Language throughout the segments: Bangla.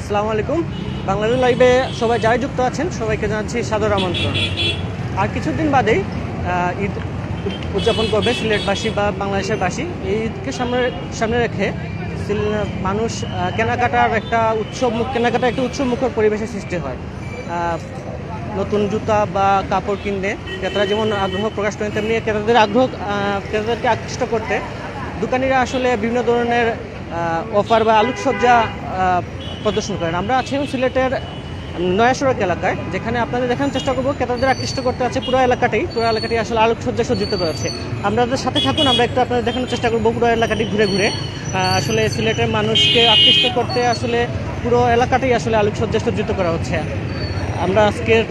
আসসালামু আলাইকুম। বাংলাদেশ লাইভে সবাই যারাই যুক্ত আছেন সবাইকে জানাচ্ছি সাদর আমন্ত্রণ। আর কিছুদিন বাদেই ঈদ উদযাপন করবে সিলেটবাসী বা বাংলাদেশের বাসী। এই ঈদকে সামনে রেখে মানুষ কেনাকাটার একটা উৎসবমুখর পরিবেশের সৃষ্টি হয়। নতুন জুতা বা কাপড় কিনতে ক্রেতারা যেমন আগ্রহ প্রকাশ করেন, তেমনি ক্রেতাদেরকে আকৃষ্ট করতে দোকানিরা আসলে বিভিন্ন ধরনের অফার বা আলোকসজ্জা প্রদর্শন করেন। আমরা আছি সিলেটের নয়া সড়ক এলাকায়, যেখানে আপনাদের দেখানোর চেষ্টা করবো ক্রেতাদের আকৃষ্ট করতে আছে পুরো এলাকাটি আসলে আলোকসজ্জা সজ্জিত করেছে। আপনাদের সাথে থাকুন, আমরা একটু আপনাদের দেখানোর চেষ্টা করবো পুরো এলাকাটি ঘুরে ঘুরে। আসলে সিলেটের মানুষকে আকৃষ্ট করতে আসলে পুরো এলাকাটাই আসলে আলোকসজ্জা সজ্জিত করা হচ্ছে। আমরা আজকের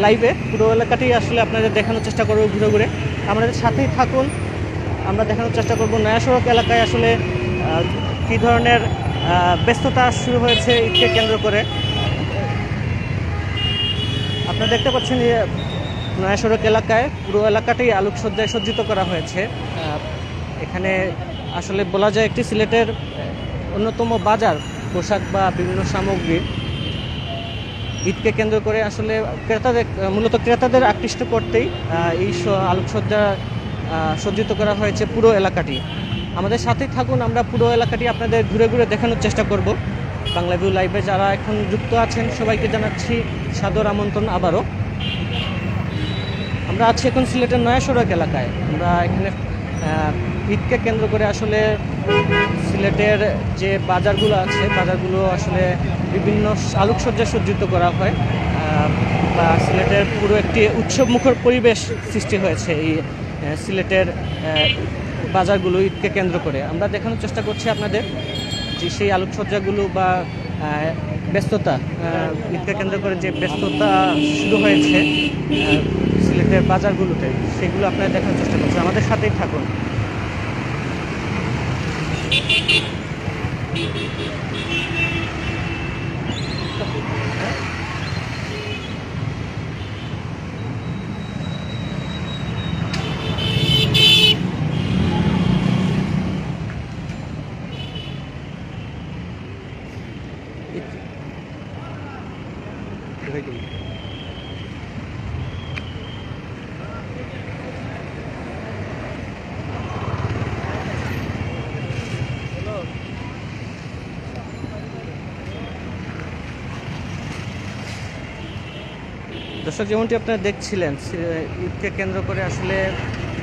লাইভে পুরো এলাকাটি আসলে আপনাদের দেখানোর চেষ্টা করবো ঘুরে ঘুরে। আমাদের সাথেই থাকুন, আমরা দেখানোর চেষ্টা করবো নয়া সড়ক এলাকায় আসলে কী ধরনের ব্যস্ততা শুরু হয়েছে ঈদকে কেন্দ্র করে। আপনারা দেখতে পাচ্ছেন যে নয়া সড়ক এলাকায় পুরো এলাকাটি আলোকসজ্জায় সজ্জিত করা হয়েছে। এখানে আসলে বলা যায় একটি সিলেটের অন্যতম বাজার পোশাক বা বিভিন্ন সামগ্রী। ঈদকে কেন্দ্র করে আসলে ক্রেতাদের আকৃষ্ট করতেই এই আলোকসজ্জা সজ্জিত করা হয়েছে পুরো এলাকাটি। আমাদের সাথেই থাকুন, আমরা পুরো এলাকাটি আপনাদের ঘুরে ঘুরে দেখানোর চেষ্টা করব। বাংলা ভিউ লাইভে যারা এখন যুক্ত আছেন সবাইকে জানাচ্ছি সাদর আমন্ত্রণ আবারও। আমরা আছি এখন সিলেটের নয়া সড়ক এলাকায়। আমরা এখানে ঈদকে কেন্দ্র করে আসলে সিলেটের যে বাজারগুলো আছে, বাজারগুলো আসলে বিভিন্ন আলোকসজ্জা সজ্জিত করা হয় বা সিলেটের পুরো একটি উৎসবমুখর পরিবেশ সৃষ্টি হয়েছে এই সিলেটের বাজারগুলো ঈদকে কেন্দ্র করে। আমরা দেখানোর চেষ্টা করছি আপনাদের যে সেই আলোকসজ্জাগুলো বা ব্যস্ততা, ঈদকে কেন্দ্র করে যে ব্যস্ততা শুরু হয়েছে সিলেটের বাজারগুলোতে, সেগুলো আপনারা দেখানোর চেষ্টা করছি। আমাদের সাথেই থাকুন। দর্শক, যেমনটি আপনারা দেখছিলেন, ঈদকে কেন্দ্র করে আসলে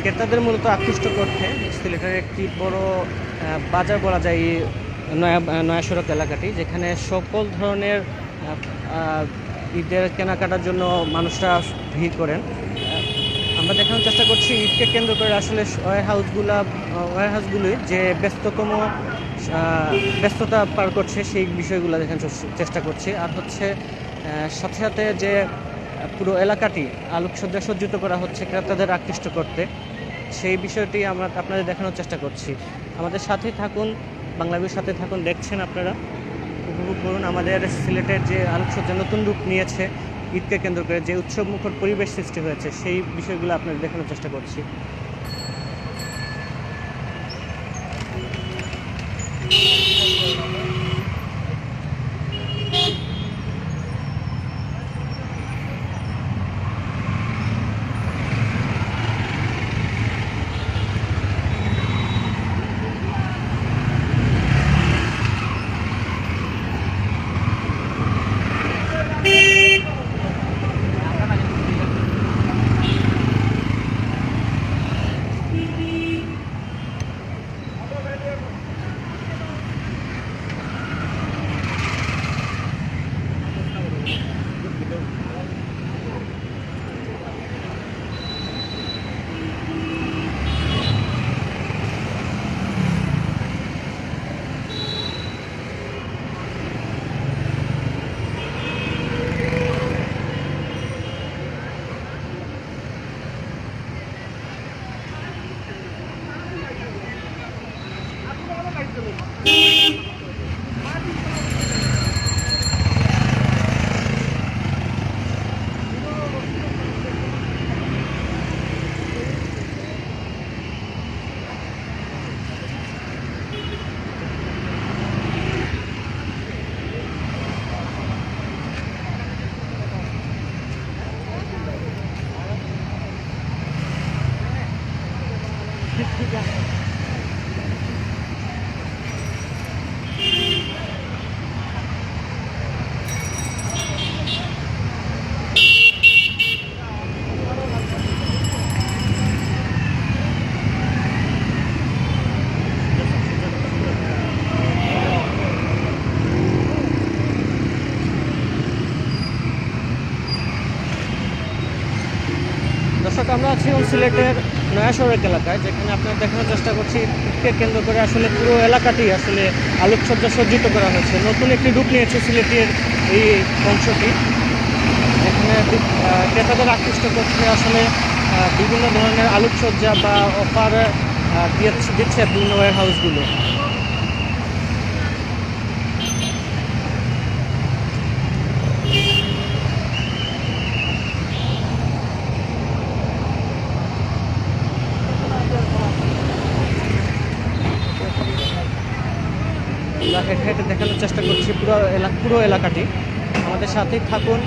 ক্রেতাদের মূলত আকৃষ্ট করতে সিলেটের একটি বড় বাজার বলা যায় এই নয়া সড়ক এলাকাটি, যেখানে সকল ধরনের ঈদের কেনাকাটার জন্য মানুষরা ভিড় করেন। আমরা দেখানোর চেষ্টা করছি ঈদকে কেন্দ্র করে আসলে ওয়্যারহাউসগুলি যে ব্যস্ততা পার করছে সেই বিষয়গুলো দেখানোর চেষ্টা করছি। আর হচ্ছে সাথে সাথে যে পুরো এলাকাটি আলোকসজ্জা সজ্জিত করা হচ্ছে ক্রেতাদের আকৃষ্ট করতে, সেই বিষয়টি আমরা আপনাদের দেখানোর চেষ্টা করছি। আমাদের সাথেই থাকুন, বাংলাদেশের সাথে থাকুন, দেখছেন আপনারা, উপভোগ করুন আমাদের সিলেটের যে আলোকসজ্জা নতুন রূপ নিয়েছে ঈদকে কেন্দ্র করে, যে উৎসবমুখর পরিবেশ সৃষ্টি হয়েছে সেই বিষয়গুলো আপনাদের দেখানোর চেষ্টা করছি। সিলেটের নয়া সড়ক এলাকায়, যেখানে আপনার দেখানোর চেষ্টা করছি ঈদকে কেন্দ্র করে আসলে পুরো এলাকাটি আসলে আলোকসজ্জা সজ্জিত করা হয়েছে। নতুন একটি রূপ নিয়েছে সিলেটের এই অংশটি, যেখানে ক্রেতাদের আকৃষ্ট করতে আসলে বিভিন্ন ধরনের আলোকসজ্জা বা অফার দিচ্ছে বিভিন্ন ওয়্যার হাউসগুলো। হেঁটে হেঁটে দেখানোর চেষ্টা করছি পুরো এলাকাটি। আমাদের সাথেই থাকুন।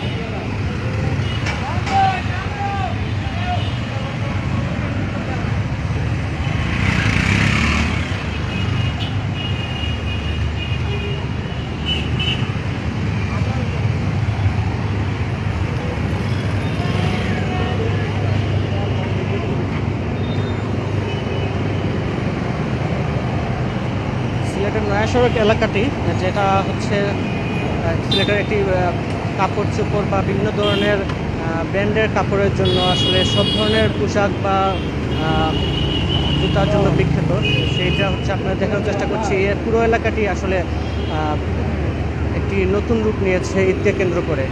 সিলেটের নয়া সড়ক এলাকাটি, যেটা হচ্ছে সিলেটের একটি কাপড় চোপড় বা বিভিন্ন ধরনের ব্র্যান্ডের কাপড়ের জন্য আসলে সব ধরনের পোশাক বা জুতার জন্য বিখ্যাত। সেইটা হচ্ছে আপনারা দেখানোর চেষ্টা করছি। এই পুরো এলাকাটি আসলে একটি নতুন রূপ নিয়েছে ঈদকে কেন্দ্র করে।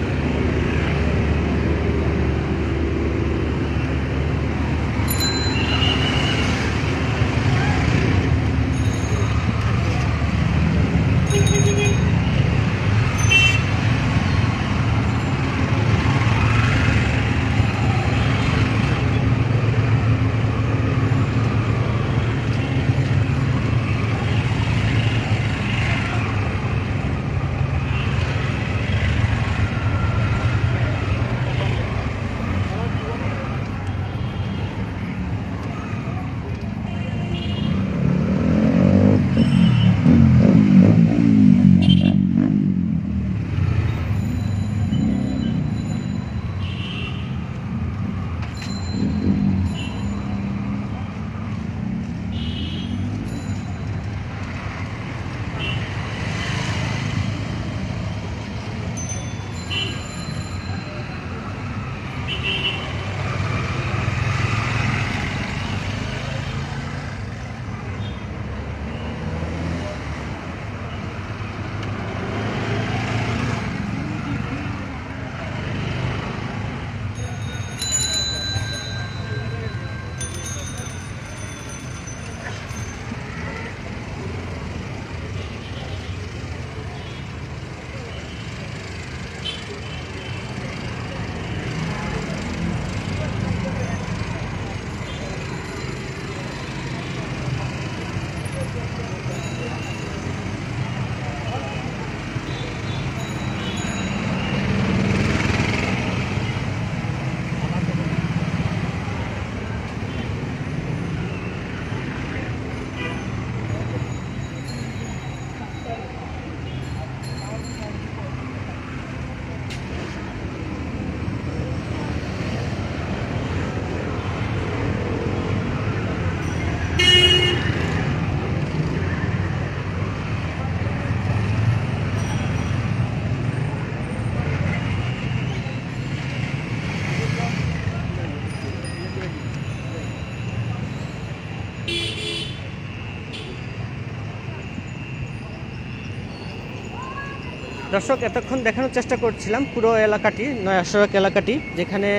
দর্শক, এতক্ষণ দেখানোর চেষ্টা করছিলাম পুরো এলাকাটি, নয়া সড়ক এলাকাটি, যেখানে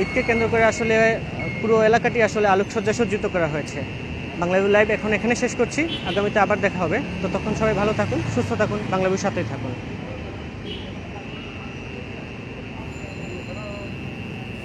ঈদকে কেন্দ্র করে আসলে পুরো এলাকাটি আসলে আলোকসজ্জা সজ্জিত করা হয়েছে। বাংলাভিউ লাইভ এখন এখানে শেষ করছি। আগামীতে আবার দেখা হবে। ততক্ষণ সবাই ভালো থাকুন, সুস্থ থাকুন, বাংলাভিউর সাথেই থাকুন।